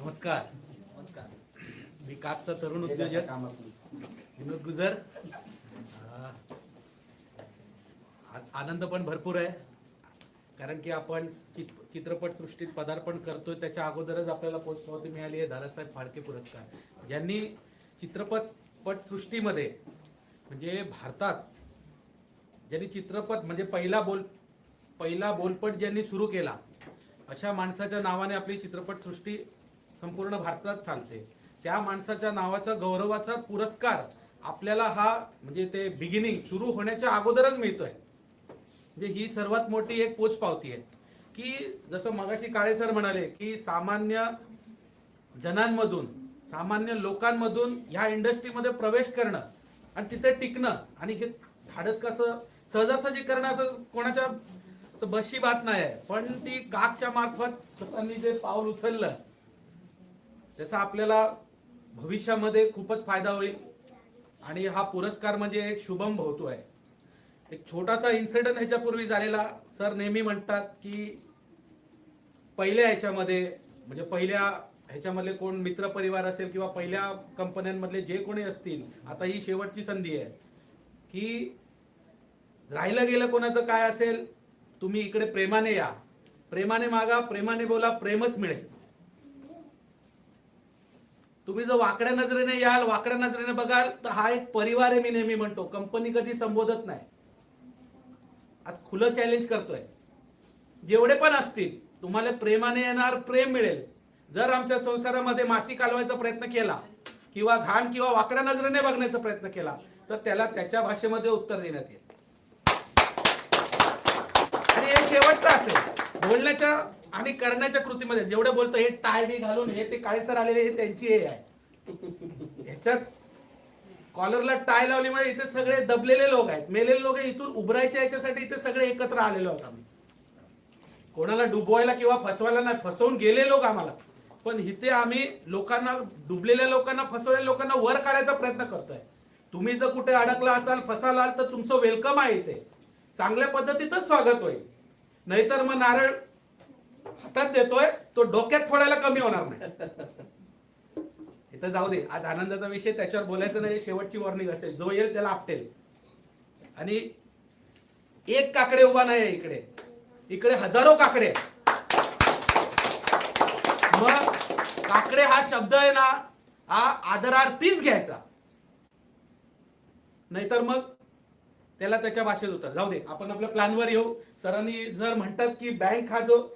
नमस्कार. मी काकचा तरुण उद्योजक विनोद गुजर. आज आनंद पण भरपूर आहे, कारण की आपण चित्रपट सृष्टीत पदार्पण करतोय. त्याच्या अगोदरच आपल्याला पोचपावती मिळाली आहे दादासाहेब फाळके पुरस्कार, ज्यांनी चित्रपट सृष्टीमध्ये म्हणजे भारतात ज्यांनी चित्रपट म्हणजे पहिला बोलपट ज्यांनी सुरू केला, अशा माणसाच्या नावाने आपली चित्रपट सृष्टी संपूर्ण भारतात चालते. त्या माणसाच्या नावाचा गौरवाचा पुरस्कार आपल्याला हा म्हणजे ते बिगिनिंग सुरू होण्याच्या अगोदरच मिळतोय. म्हणजे ही सर्वात मोठी एक पोचपावती आहे की जसं मगाशी काळे सर म्हणाले की सामान्य जनांमधून, सामान्य लोकांमधून ह्या इंडस्ट्रीमध्ये प्रवेश करणं आणि तिथे टिकणं आणि हे धाडस कसं सहजासहजी करणं असं कोणाच्या बसची बात नाही आहे. पण ती काकच्या मार्फत त्यांनी जे पाऊल उचललं त्याचा आपल्याला भविष्यामध्ये खूपच फायदा होईल. आणि हा पुरस्कार म्हणजे एक शुभम भवतो आहे. एक छोटासा इन्सिडेंट ह्याच्यापूर्वी झालेला. सर नेहमी म्हणतात की पहिल्या ह्याच्यामध्ये म्हणजे पहिल्या ह्याच्यामधले कोण मित्रपरिवार असेल किंवा पहिल्या कंपन्यांमधले जे कोणी असतील, आता ही शेवटची संधी आहे की राहिलं गेलं कोणाचं काय असेल, तुम्ही इकडे प्रेमाने या, प्रेमाने मागा, प्रेमाने बोला, प्रेमच मिळेल. तुम्ही जर वाकड्या नजरेने याल, वाकड्या नजरेने बघाल, तर हा एक परिवार आहे. मी नेहमी म्हणतो कंपनी कधी संबोधत नाही. आज खुलं चॅलेंज करतोय, जेवढे पण असतील तुम्हाला प्रेमाने येणार, प्रेम मिळेल. जर आमच्या संसारामध्ये माती कालवायचा प्रयत्न केला किंवा घाण किंवा वाकड्या नजरेने बघण्याचा प्रयत्न केला तर त्याला त्याच्या भाषेमध्ये उत्तर देण्यात येईल. आणि हे शेवटचं असेल बोलण्याच्या आणि करण्याच्या कृतीमध्ये. जेवढे बोलतो हे टाय बी घालून हे ते काळे सर आलेले, हे त्यांची हे आहे. ह्याच्यात कॉलरला टाय लावल्यामुळे इथे सगळे दबलेले लोक आहेत, मेलेले लोक इथून उभरायचे याच्यासाठी इथे सगळे एकत्र आलेलो आहोत आम्ही. कोणाला डुबवायला किंवा फसवायला नाही, फसवून गेले लोक आम्हाला, पण इथे आम्ही लोकांना, डुबलेल्या लोकांना, फसवलेल्या लोकांना वर काढायचा प्रयत्न करतोय. तुम्ही जर कुठे अडकला असाल, फसाल तर तुमचं वेलकम आहे इथे. चांगल्या पद्धतीतच स्वागत होईल. नाहीतर मग नारळ हातात देतोय तो डोक्यात फोडायला कमी होणार नाही. इथं जाऊ दे, आज आनंदाचा विषय, त्याच्यावर बोलायचं नाही. शेवटची वॉर्निंग असेल, जो येईल त्याला आपटेल. आणि एक काकडे उभा नाही इकडे, इकडे हजारो काकडे. मग काकडे हा शब्द आहे ना, हा आदरार्थीच घ्यायचा, नाहीतर मग त्याला त्याच्या भाषेत उतर. जाऊ दे, आपण आपल्या प्लॅनवर येऊ. सरांनी जर म्हणतात की बँक हा जो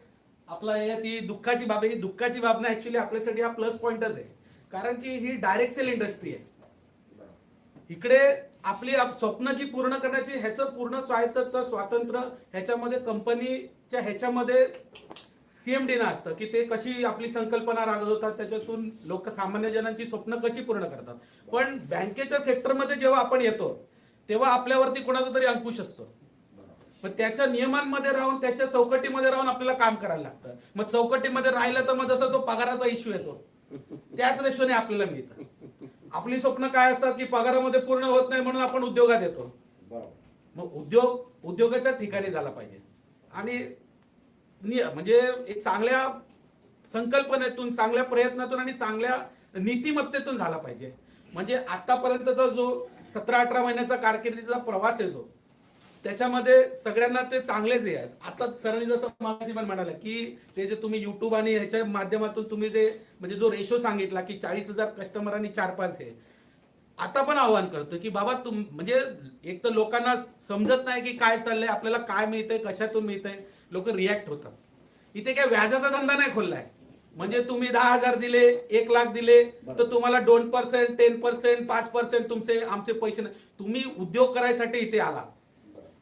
आपला आहे ती दुःखाची बाब आहे, ही दुःखाची बाब नाही, ऍक्च्युली आपल्यासाठी हा प्लस पॉइंटच आहे. कारण की ही डायरेक्ट सेल इंडस्ट्री आहे. इकडे आपली स्वप्न जी पूर्ण करण्याची ह्याचं पूर्ण स्वायत्तता, स्वातंत्र्य ह्याच्यामध्ये कंपनीच्या ह्याच्यामध्ये सीएमडी ना असतं की ते कशी आपली संकल्पना राबवतात, त्याच्यातून लोक सामान्य जनांची स्वप्न कशी पूर्ण करतात. पण बँकेच्या सेक्टरमध्ये जेव्हा आपण येतो तेव्हा आपल्यावरती कोणाचा तरी अंकुश असतो. पण त्याच्या नियमांमध्ये राहून, त्याच्या चौकटीमध्ये राहून आपल्याला काम करायला लागतं. मग चौकटीमध्ये राहिलं तर मग जसं तो पगाराचा इश्यू येतो त्याच रेशोने आपल्याला मिळतं. आपली स्वप्न काय असतात की पगारामध्ये पूर्ण होत नाही म्हणून आपण उद्योगात येतो. मग उद्योगाच्या ठिकाणी झाला पाहिजे. आणि म्हणजे एक चांगल्या संकल्पनेतून, चांगल्या प्रयत्नातून आणि चांगल्या नीतिमत्तेतून झाला पाहिजे. म्हणजे आतापर्यंतचा जो 17-18 महिन्याचा कारकिर्दीचा प्रवास आहे जो, त्याच्यामध्ये सगळ्यांना ते चांगलेच आहेत. आता सरांनी जसं मागाशी पण म्हणाले की ते जे तुम्ही युट्यूब आणि ह्याच्या माध्यमातून तुम्ही जे म्हणजे जो रेशो सांगितला की 40,000 कस्टमर आणि 4-5 हे, आता पण आव्हान करतो की बाबा म्हणजे एक तर लोकांना समजत नाही की काय चाललंय, आपल्याला काय मिळतंय, कशातून मिळतंय, लोक रिॲक्ट होतात. इथे काय व्याजाचा धंदा नाही खोललाय. म्हणजे तुम्ही 10,000 दिले, 1,00,000 दिले तर तुम्हाला 2%, 10%, 5% तुमचे आमचे पैसे नाही. तुम्ही उद्योग करायसाठी इथे आला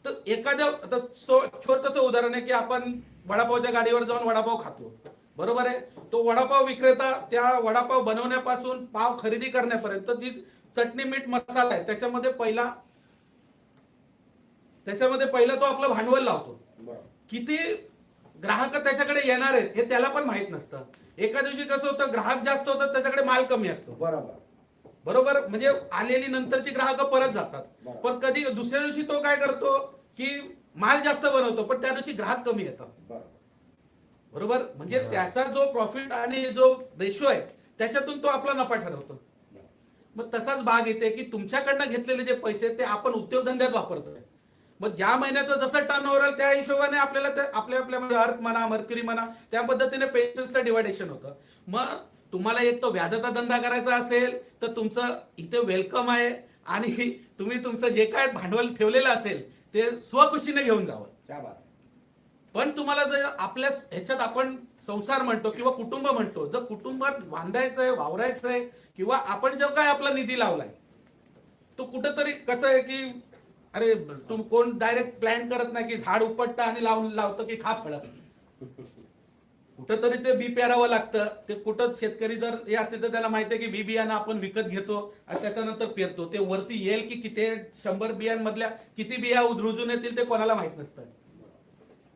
तर एखाद्या, आता छोटंसं उदाहरण आहे की आपण वडापावच्या गाडीवर जाऊन वडापाव खातो, बरोबर आहे. तो वडापाव विक्रेता त्या वडापाव बनवण्यापासून पाव खरेदी करण्यापर्यंत जी चटणी, मीठ, मसाला आहे त्याच्यामध्ये पहिला तो आपलं भांडवल लावतो. किती ग्राहक त्याच्याकडे येणार आहेत हे त्याला पण माहित नसतं. एका दिवशी कसं होतं, ग्राहक जास्त होतात, त्याच्याकडे माल कमी असतो. बरोबर, म्हणजे आलेली नंतरची ग्राहक परत जातात. पण कधी दुसऱ्या दिवशी तो काय करतो की माल जास्त बनवतो पण त्या दिवशी ग्राहक कमी येतात. बरोबर. म्हणजे त्याचा जो प्रॉफिट आणि जो रेशो आहे त्याच्यातून तो आपला नफा ठरवतो. मग तसाच भाग येते की तुमच्याकडनं घेतलेले जे पैसे ते आपण उद्योगधंद्यात वापरतोय. मग ज्या महिन्याचं जसं टर्न ओव्हर त्या हिशोबाने आपल्याला आपल्या आपल्या म्हणजे अर्थ म्हणा, मर्क्युरी म्हणा, त्या पद्धतीने पेन्शनचं डिवायडेशन होतं. मग तुम्हाला एक तो व्याजाचा धंदा करायचा असेल तर तुमचं इथे वेलकम आहे आणि तुम्ही तुमचं जे काय भांडवल ठेवलेलं असेल ते स्वखुशीने घेऊन जावं. पण तुम्हाला जर आपल्या ह्याच्यात आपण संसार म्हणतो किंवा कुटुंब म्हणतो, जर कुटुंबात बांधायचंय, वावरायचंय किंवा आपण जो काय आपला निधी लावलाय तो कुठंतरी कसं आहे की अरे कोण डायरेक्ट प्लॅन करत नाही की झाड उपटतं आणि लावतं की खा फळं. कुठंतरी ते बी पेरावं लागतं. ते कुठं शेतकरी जर हे असते तर त्याला माहिती आहे की बी बियाणं आपण विकत घेतो आणि त्याच्यानंतर पेरतो. ते वरती येईल की किती 100 बियांमधल्या किती बिया रुजून येतील ते कोणाला माहित नसतं.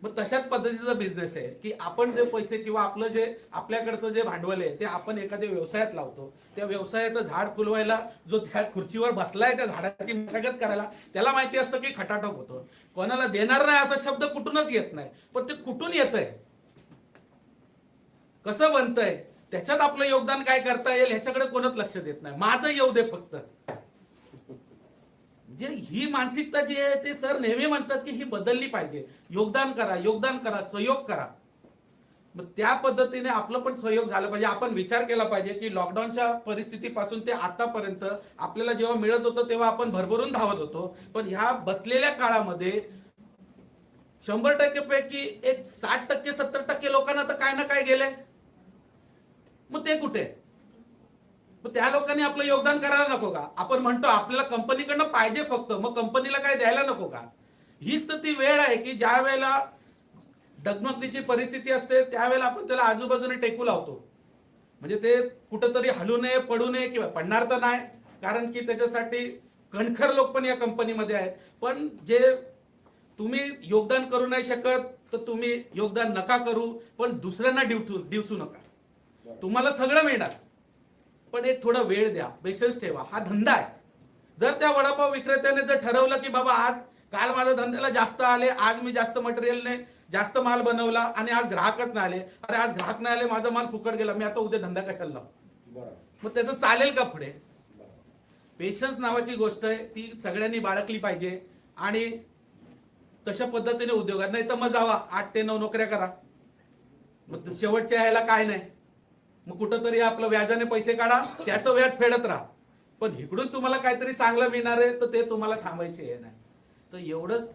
मग तशाच पद्धतीचा बिझनेस आहे की आपण जे पैसे किंवा आपलं जे आपल्याकडचं जे भांडवल आहे ते आपण एखाद्या व्यवसायात लावतो. त्या व्यवसायाचं झाड फुलवायला जो त्या खुर्चीवर बसलाय त्या झाडाची मशागत करायला त्याला माहिती असतं की खटाटोप होतो. कोणाला देणार नाही असा शब्द कुठूनच येत नाही. पण ते कुठून येतंय, कसं बनतंय, त्याच्यात आपलं योगदान काय करता येईल ह्याच्याकडे कोणच लक्ष देत नाही. माझं येऊ दे फक्त. म्हणजे ही मानसिकता जी आहे ते सर नेहमी म्हणतात की ही बदलली पाहिजे. योगदान करा, योगदान करा, सहयोग करा. मग त्या पद्धतीने आपलं पण सहयोग झाला पाहिजे. आपण विचार केला पाहिजे की लॉकडाऊनच्या परिस्थितीपासून ते आतापर्यंत आपल्याला जेव्हा मिळत होतं तेव्हा आपण भरभरून धावत होतो. पण ह्या बसलेल्या काळामध्ये 100% पैकी एक 60% 70% लोकांना तर काय ना काय गेले. मग ते कुठे? मग त्या लोकांनी आपलं योगदान करायला नको का? आपण म्हणतो आपल्याला कंपनीकडनं पाहिजे फक्त, मग कंपनीला काय द्यायला नको का? हीच तर ती वेळ आहे की ज्या वेळेला डगमगतीची परिस्थिती असते त्यावेळेला आपण त्याला आजूबाजूने टेकू लावतो. म्हणजे ते कुठंतरी हलू नये, पडू नये किंवा पडणार तर नाही, कारण की त्याच्यासाठी कणखर लोक पण या कंपनीमध्ये आहेत. पण जे तुम्ही योगदान करू नाही शकत तर तुम्ही योगदान नका करू, पण दुसऱ्यांना डिवचू नका. तुम्हाला सगळं मिळणार, पण एक थोडा वेळ द्या, पेशन्स ठेवा. हा धंदा आहे. जर त्या वडापाव विक्रेत्याने जर ठरवलं की बाबा आज काल माझ्या धंद्याला जास्त आले, आज मी जास्त मटेरियलने जास्त माल बनवला आणि आज ग्राहकच नाही आले, अरे आज ग्राहक नाही आले, माझा माल फुकट गेला, मी आता उद्या धंदा कशाला लावू? मग त्याचं चालेल का पुढे? पेशन्स नावाची गोष्ट आहे ती सगळ्यांनी बाळगली पाहिजे. आणि तशा पद्धतीने उद्योगात, नाही तर मग जावा 8 ते 9 नोकऱ्या करा. मग शेवटच्या यायला काय नाही, मग कुठंतरी आपलं व्याजाने पैसे काढा, त्याचं व्याज फेडत राहा. पण इकडून तुम्हाला काहीतरी चांगलं मिळणार आहे तर ते तुम्हाला थांबायचे हे नाही. तर एवढंच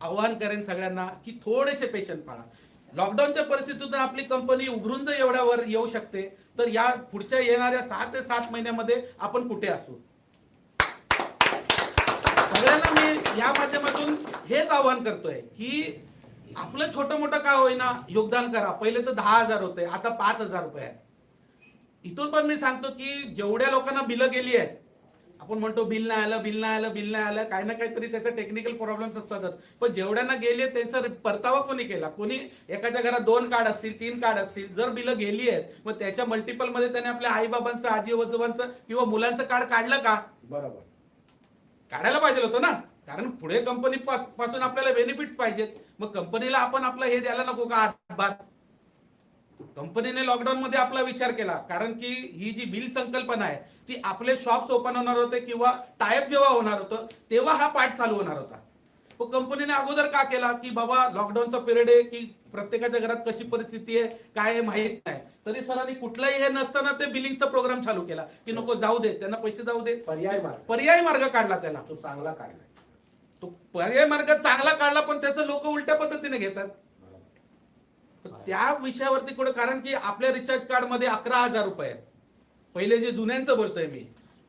आव्हान करेन सगळ्यांना की थोडेसे पेशन्स पाळा. लॉकडाऊनच्या परिस्थितीतून आपली कंपनी उघडून जर एवढ्यावर येऊ शकते तर या पुढच्या येणाऱ्या 6 ते 7 महिन्यामध्ये आपण कुठे असू? सगळ्यांना मी या माध्यमातून हेच आव्हान करतोय की आपलं छोटं मोठं काय होईना योगदान करा. पहिले तर 10,000 होते, आता 5,000 रुपये आहे. इथून पण मी सांगतो की जेवढ्या लोकांना बिलं गेली आहेत, आपण म्हणतो बिल नाही आलं, बिल नाही आलं, बिल नाही आलं, काही ना काहीतरी त्याचं टेक्निकल प्रॉब्लेम्स असतात. पण जेवढ्यांना गेले त्यांचा परतावा कोणी केला? कोणी एकाच्या घरात 2 कार्ड असतील, 3 कार्ड असतील, जर बिलं गेली आहेत मग त्याच्या मल्टिपल मध्ये त्याने आपल्या आईबाबांचं, आजी आजोबांचं किंवा मुलांचं कार्ड काढलं का? बरोबर, काढायला पाहिजे होतं ना, कारण पुढे कंपनी पासून आपल्याला बेनिफिट्स पाहिजेत. मग कंपनीला आपण आपलं हे द्यायला नको का हातभार? कंपनीने लॉकडाऊन मध्ये आपला विचार केला, कारण की ही जी बिल संकल्पना आहे ती आपले शॉप्स ओपन होणार होते किंवा टायअप जेव्हा होणार होतं तेव्हा हा पार्ट चालू होणार होता. मग कंपनीने अगोदर का केला की बाबा लॉकडाऊनचा पिरियड आहे की प्रत्येकाच्या घरात कशी परिस्थिती आहे काय माहित नाही, तरी सरांनी कुठलाही हे नसताना ते बिलिंगचा प्रोग्राम चालू केला की नको जाऊ दे, त्यांना पैसे जाऊ दे. पर्याय मार्ग काढला, त्याला तो चांगला काढला. तो पर्याय मार्ग चांगला काढला, पण त्याचं लोक उलट्या पद्धतीने घेतात. त्या विषयावरती कुठे, कारण की आपल्या रिचार्ज कार्ड मध्ये 11,000 रुपये आहेत. पहिले जे जुन्यांचं बोलतोय मी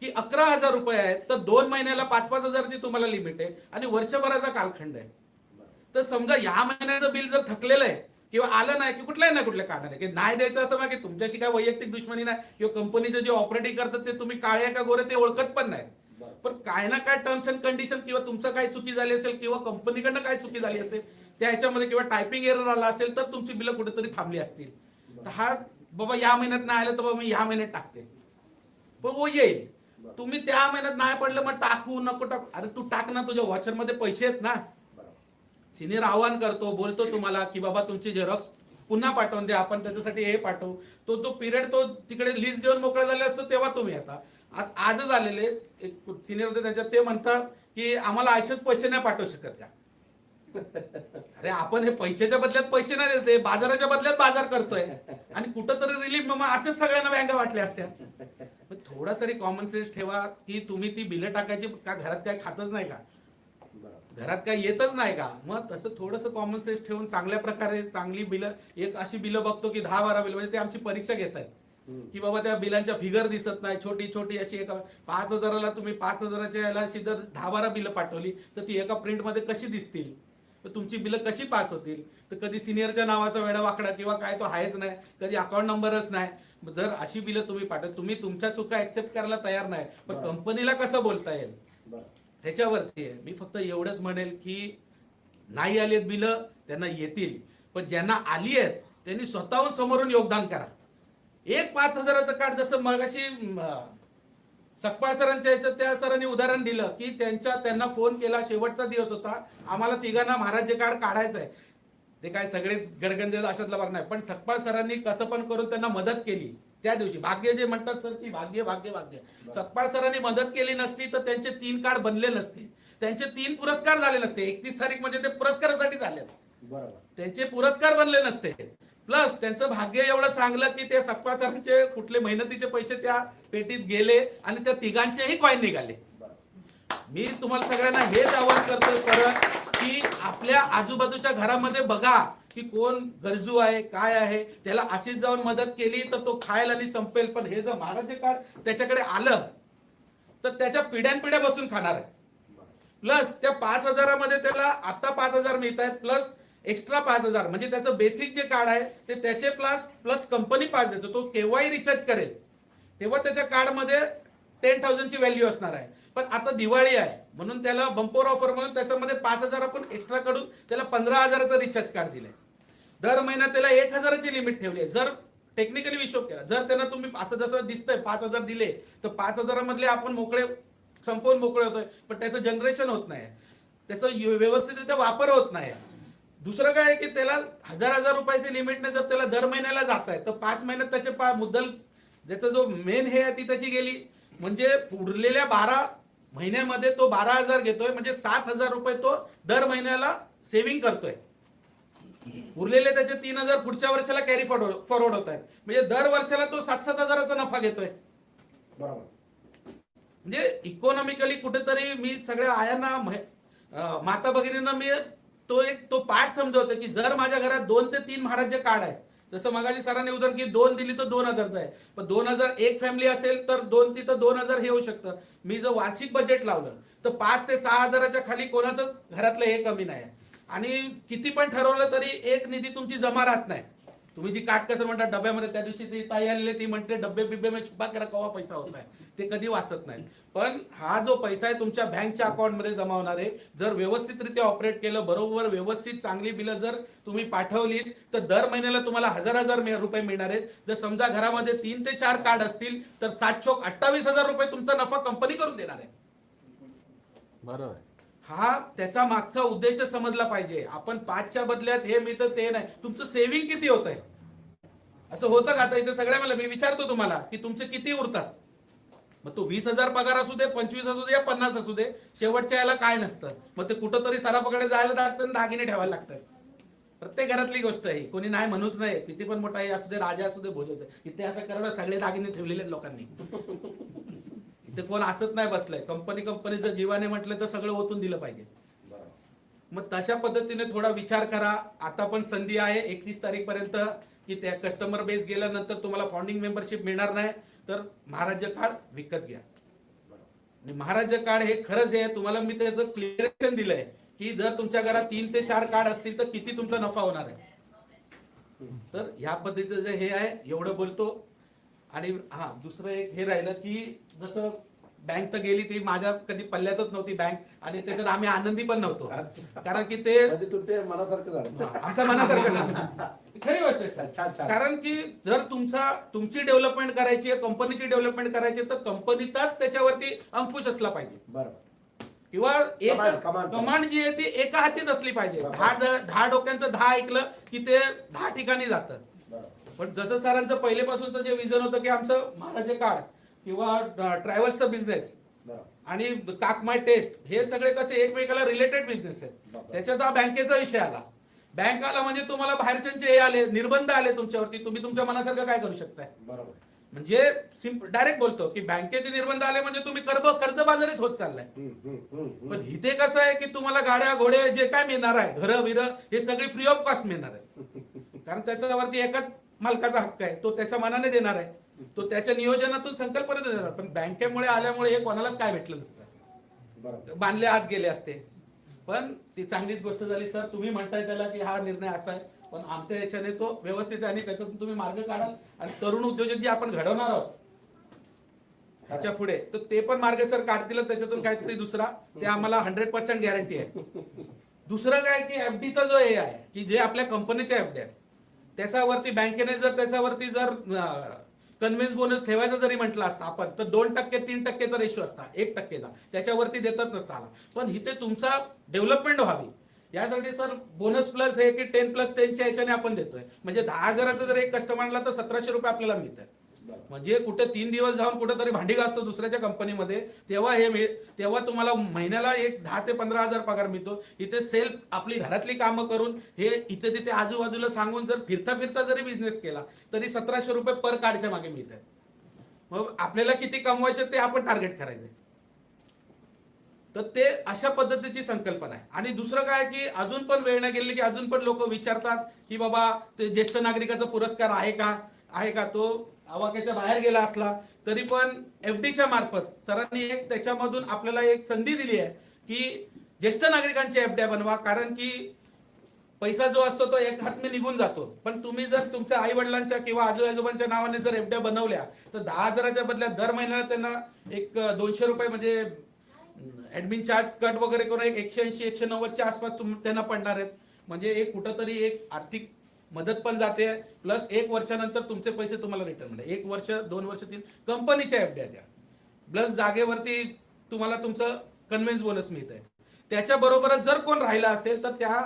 की 11,000 रुपये आहेत, तर 2 महिन्याला 5-5 हजारची तुम्हाला लिमिट आहे आणि वर्षभराचा कालखंड आहे. तर समजा या महिन्याचं बिल जर थकलेलं आहे किंवा आलं नाही की कुठल्याही ना कुठल्या कारणाने की नाही द्यायचं, असं की तुमच्याशी काय वैयक्तिक दुश्मनी नाही किंवा कंपनीचं जे ऑपरेटिंग करतात ते तुम्ही काळे का गोरे ते ओळखत पण नाही, पण काय ना काय टर्म्स अँड कंडिशन किंवा तुमचं काय चुकी झाली असेल किंवा कंपनीकडनं काय चुकी झाली असेल त्या ह्याच्यामध्ये किंवा टायपिंग एरर आला असेल तर तुमची बिलं कुठेतरी थांबली असतील. तर हा बाबा या महिन्यात नाही आलं तर बाबा मी या महिन्यात टाकते, पण वो येईल. तुम्ही त्या महिन्यात नाही पडलं मग टाकू नको टाकू, अरे तू टाक ना, तुझ्या वॉचर मध्ये पैसे आहेत ना. सिनियर आव्हान करतो, बोलतो तुम्हाला की बाबा तुमची झेरॉक्स पुन्हा पाठवून द्या, आपण त्याच्यासाठी हे पाठवू. तो पिरियड तो तिकडे लिस्ट देऊन मोकळा झाला असतो तेव्हा तुम्ही आता आजच आलेले एक सिनियर होते त्यांच्यात, ते म्हणतात की आम्हाला असेच पैसे नाही पाठवू शकत का. अरे आपण हे पैशाच्या बदल्यात पैसे नाही देते, बाजाराच्या बदल्यात बाजार करतोय आणि कुठंतरी रिलीफ मग असेच सगळ्यांना बँका वाटल्या असत्या. थोडा तरी कॉमन सेन्स ठेवा की तुम्ही ती बिलं टाकायची का, घरात काय खातच नाही का, घरात काय येतच नाही का. मग तसं थोडंसं कॉमन सेन्स ठेवून चांगल्या प्रकारे चांगली बिलं, एक अशी बिलं बघतो की 10-12 बिल, म्हणजे ते आमची परीक्षा घेत आहेत की बाबा त्या बिलांच्या फिगर दिसत नाही, छोटी छोटी अशी एका 5,000ला तुम्ही 5,000च्या याला अशी जर 10-12 बिलं पाठवली तर ती एका प्रिंटमध्ये कशी दिसतील, तर तुमची बिलं कशी पास होतील. तर कधी सिनियरच्या नावाचा वेडा वाकडा किंवा काय तो आहेच नाही, कधी अकाउंट नंबरच नाही. जर अशी बिलं तुम्ही तुम्ही तुमच्या चुका ऍक्सेप्ट करायला तयार नाही, पण कंपनीला कसं बोलता येईल ह्याच्यावरती आहे. मी फक्त एवढंच म्हणेल की नाही आली आहेत बिलं त्यांना येतील, पण ज्यांना आली आहेत त्यांनी स्वतःहून समोरून योगदान करा. एक 5,000चं कार्ड, जसं मगाशी सकपाळ सरांच्या याच्यात त्या सरांनी उदाहरण दिलं की त्यांना फोन केला, शेवटचा दिवस होता, आम्हाला तिघांना महाराज कार्ड काढायचं आहे. ते काय सगळेच गडगंज अशातला भाग नाही, पण सकपाळ सरांनी कसं पण करून त्यांना मदत केली त्या दिवशी. भाग्य जे म्हणतात सर की भाग्य भाग्य भाग्य, सकपाळ सरांनी मदत केली नसती तर त्यांचे 3 कार्ड बनले नसते, त्यांचे 3 पुरस्कार झाले नसते. 31 तारीख म्हणजे ते पुरस्कारासाठी झाले, त्यांचे पुरस्कार बनले नसते. प्लस त्यांचं भाग्य एवढं चांगलं की ते सकपाळ सरांचे कुठले मेहनतीचे पैसे त्या पेटीत गेले आणि त्या तिघांचेही कॉइन निघाले. मी तुम्हाला सगळ्यांना हेच आवाहन करतो परत की आपल्या आजूबाजूच्या घरामध्ये बघा की कोण गरजू आहे, काय आहे, त्याला अशीच जाऊन मदत केली तर तो खायला आणि संपेल. पण हे जर महाराज कार्ड त्याच्याकडे आलं तर त्याच्या पिढ्यानपिढ्या बसून खाणार आहे. प्लस त्या 5,000मध्ये त्याला आता 5,000 मिळत आहेत, प्लस एक्स्ट्रा 5,000, म्हणजे त्याचं बेसिक जे कार्ड आहे ते त्याचे प्लस कंपनी पास देतो. तो केव्हाही रिचार्ज करेल तेव्हा त्याच्या कार्डमध्ये 10,000ची व्हॅल्यू असणार आहे. पण आता दिवाळी आहे म्हणून त्याला बंपर ऑफर म्हणून त्याच्यामध्ये 5,000 आपण एक्स्ट्रा काढून त्याला 15,000चं रिचार्ज कार्ड दिलंय. दर महिन्यात त्याला 1,000ची लिमिट ठेवली आहे. जर टेक्निकली हिशोब केला, जर त्यांना तुम्ही असं जसं दिसतंय 5,000 दिले तर 5,000मधले आपण मोकळे संपवून मोकळे होतोय, पण त्याचं जनरेशन होत नाही, त्याचा व्यवस्थितरित्या वापर होत नाही. दुसरं काय आहे की त्याला 1,000 रुपयाची लिमिटने जर त्याला दर महिन्याला जात आहे तर 5 महिन्यात त्याचे मुद्दल ज्याचा जो मेन हे आहे ती त्याची गेली, म्हणजे पुढलेल्या 12 महिन्यामध्ये तो 12,000 घेतोय, म्हणजे 7,000 रुपये तो दर महिन्याला सेव्हिंग करतोय. उरलेले त्याचे 3,000 पुढच्या वर्षाला कॅरी फॉरवर्ड होत आहेत, म्हणजे दर वर्षाला तो 7-7 हजाराचा नफा घेतोय. बरोबर, म्हणजे इकॉनॉमिकली कुठेतरी मी सगळ्या आयांना माता भगिनींना मी तो पाठ समजवतो की जर माझ्या घरात 2 ते 3 महाराज कार्ड आहेत, जसं मगाशी सरांनी उदाहरण की 2 दिली तर 2,000चं आहे, पण 2,000 एक फॅमिली असेल तर 2 तिथं 2,000 हे होऊ शकतं. मी जर वार्षिक बजेट लावलं तर 5 ते 6,000च्या खाली कोणाचं घरातलं हे कमी नाही. आणि किती पण ठरवलं तरी एक निधी तुमची जमा राहत नाही. तुम्ही जी काट कसं म्हणता डब्यामध्ये, त्या दिवशी ती ताई आलेली ती म्हणते डब्बे बिब्बे में छुपा के रखा हुआ पैसा होता है, ते कधी वाचत नाही. पण हा जो पैसा आहे तुमच्या बँकच्या अकाउंटमध्ये जमा होणार आहे. जर व्यवस्थितरित्या ऑपरेट केलं, बरोबर व्यवस्थित चांगली बिलं जर तुम्ही पाठवली तर दर महिन्याला तुम्हाला 1,000 रुपये मिळणार आहेत. जर समजा घरामध्ये 3 ते 4 कार्ड असतील तर 7-28,000 रुपये तुमचा नफा कंपनी करून देणार आहे. बरोबर, हा त्याचा मागचा उद्देश समजला पाहिजे. आपण 5च्या बदल्यात हे मिळतं ते नाही, तुमचं सेव्हिंग किती होत आहे असं होतं का. आता इथे सगळ्या मला मी विचारतो तुम्हाला की तुमचे किती उरतात, मग तो 20,000 पगार असू दे, 25 असू दे या 50 असू दे, शेवटच्या याला काय नसतं. मग ते कुठंतरी सराफाकडे जायला लागतं, दागिने ठेवायला लागतात. प्रत्येक घरातली गोष्ट आहे, कोणी नाही म्हणूच नाही. किती पण मोठा असू दे, राजा असू दे, भोज होते, इथे असं करणं सगळे दागिने ठेवलेले आहेत लोकांनी. इथे कोण असत नाही बसलंय. कंपनीचं जीवाने म्हटलं तर सगळं ओतून दिलं पाहिजे. मग तशा पद्धतीने थोडा विचार करा. आता पण संधी आहे 31 तारीख पर्यंत की त्या कस्टमर बेस गेल्यानंतर तुम्हाला फाउंडिंग मेंबरशिप मिळणार नाही तर महाराज कार्ड विकत घ्या. आणि महाराज कार्ड हे खरंच आहे, तुम्हाला मी त्याचं क्लिअरेशन दिलंय की जर तुमच्या घरात 3 ते 4 कार्ड असतील तर किती तुमचा नफा होणार आहे. तर ह्या पद्धतीचं जे हे आहे एवढं बोलतो. आणि हा दुसरं एक हे राहिलं की जसं बँक तर गेली ती माझ्या कधी पल्ल्यातच नव्हती बँक, आणि त्याच्यात आम्ही आनंदी पण नव्हतो, कारण की ते मनासारखं झालं, आमच्या मनासारखं झालं. खरी गोष्ट आहे. कारण की जर तुमची डेव्हलपमेंट करायची आहे, कंपनीची डेव्हलपमेंट करायची तर कंपनीतच त्याच्यावरती अंकुश असला पाहिजे. बरोबर, किंवा एक कमांड. कमांड जी आहे ती एका हातीत असली पाहिजे. 10 डोक्यांचं 10 ऐकलं की ते 10 ठिकाणी जातं. पण जसं सरांचं पहिलेपासूनचं जे विजन होतं की आमचं महाराजे कार्ड किंवा ट्रॅव्हल्सचा बिझनेस आणि काक माय टेस्ट हे सगळे कसे एकमेकाला रिलेटेड बिझनेस आहेत. त्याच्यात हा बँकेचा विषय आला. बँक आला म्हणजे तुम्हाला बाहेरच्यांचे हे आले, निर्बंध आले तुमच्यावरती. तुम्ही तुमच्या मनासारखं काय करू शकताय. बरोबर. म्हणजे डायरेक्ट बोलतो की बँकेचे निर्बंध आले म्हणजे तुम्ही कर्जबाजारीत होत चाललाय. पण इथे कसं आहे की तुम्हाला गाड्या घोडे जे काय मिळणार आहे, घरं विरं हे सगळी फ्री ऑफ कॉस्ट मिळणार आहे. कारण त्याच्यावरती एकाच मालकाचा हक्क आहे, तो त्याच्या मनाने देणार आहे, तो त्याच्या नियोजनातून संकल्पनेने देणार. पण बँकेमुळे आल्यामुळे हे कोणालाच काय भेटलं नसतं, बांधले हात गेले असते. पण ती चांगलीच गोष्ट झाली सर. तुम्ही म्हणताय त्याला की हा निर्णय असा आहे, पण आमच्या याच्याने तो व्यवस्थित आहे आणि त्याच्यातून तुम्ही मार्ग काढाल. आणि तरुण उद्योजक जे आपण घडवणार आहोत ह्याच्या पुढे, तर ते पण मार्ग सर काढतील त्याच्यातून काहीतरी दुसरा. ते आम्हाला 100% गॅरंटी आहे. दुसरं काय की एफडीचा जो हे आहे की जे आपल्या कंपनीच्या एफडी आहेत त्याच्यावरती बँकेने जर त्याच्यावरती जर कन्व्हिन्स बोनस ठेवायचा जरी म्हटलं असतं आपण, तर 2% 3%चा रेशो असता, 1%चा त्याच्यावरती देतात नसता आला. पण इथे तुमचा डेव्हलपमेंट व्हावी यासाठी सर बोनस प्लस हे की 10+10च्या याच्याने आपण देतोय. म्हणजे 10,000चा जर एक कस्टमरला तर 1700 रुपये आपल्याला मिळतात. म्हणजे कुठे 3 दिवस जाऊन कुठेतरी भांडी घासतो दुसऱ्याच्या कंपनीमध्ये, तेव्हा तुम्हाला महिन्याला एक 10 ते 15,000 पगार मिळतो. इथे सेल्फ आपली घरातली कामं करून हे इथे तिथे आजूबाजूला सांगून जर फिरता फिरता जरी बिझनेस केला तरी 1700 रुपये पर कार्डच्या मागे मिळतात. मग आपल्याला किती कमवायचे ते आपण टार्गेट करायचे. तर ते अशा पद्धतीची संकल्पना आहे. आणि दुसरं काय की अजून पण वेळ नाही गेली की अजून पण लोक विचारतात की बाबा ते ज्येष्ठ नागरिकाचा पुरस्कार आहे का. तो आवाक्याच्या बाहेर गेला असला तरी पण एफडीच्या मार्फत सरांनी एक त्याच्यामधून आपल्याला एक संधी दिली आहे की ज्येष्ठ नागरिकांच्या एफड्या बनवा. कारण की पैसा जो असतो तो एक हात निघून जातो. पण तुम्ही जर तुमच्या आई वडिलांच्या किंवा आजोबांच्या नावाने जर एफड्या बनवल्या तर 10,000च्या बदल्यात दर महिन्याला त्यांना एक 200 रुपये म्हणजे ऍडमिन चार्ज कट वगैरे करून एक 180-190च्या आसपास त्यांना पडणार आहेत. म्हणजे एक कुठंतरी एक आर्थिक मदत पण जाते. प्लस 1 वर्षानंतर तुमचे पैसे तुम्हाला रिटर्न मिळतात. 1 वर्ष 2 वर्ष 3 कंपनीच्या एफड्या द्या. प्लस जागेवरती तुम्हाला तुमचं कन्व्हिन्स बोनस मिळत आहे. त्याच्या बरोबरच जर कोण राहिला असेल तर त्या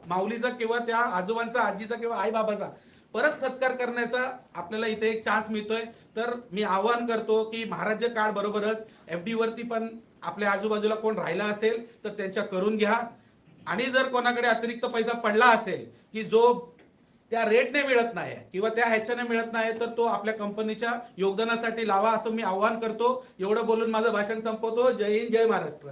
माऊलीचा किंवा त्या आजोबांचा आजीचा किंवा आई बाबाचा परत सत्कार करण्याचा आपल्याला इथे एक चान्स मिळतोय. तर मी आवाहन करतो की महाराज कार्ड बरोबरच एफडी वरती पण आपल्या आजूबाजूला कोण राहिला असेल तर त्यांच्या करून घ्या. आणि जर कोणाकडे अतिरिक्त पैसा पडला असेल की जो त्या रेटने मिळत नाही किंवा त्या ह्याच्याने मिळत नाही तर तो आपल्या कंपनीच्या योगदानासाठी लावा असं मी आवाहन करतो. एवढं बोलून माझं भाषण संपवतो. जय हिंद, जय महाराष्ट्र.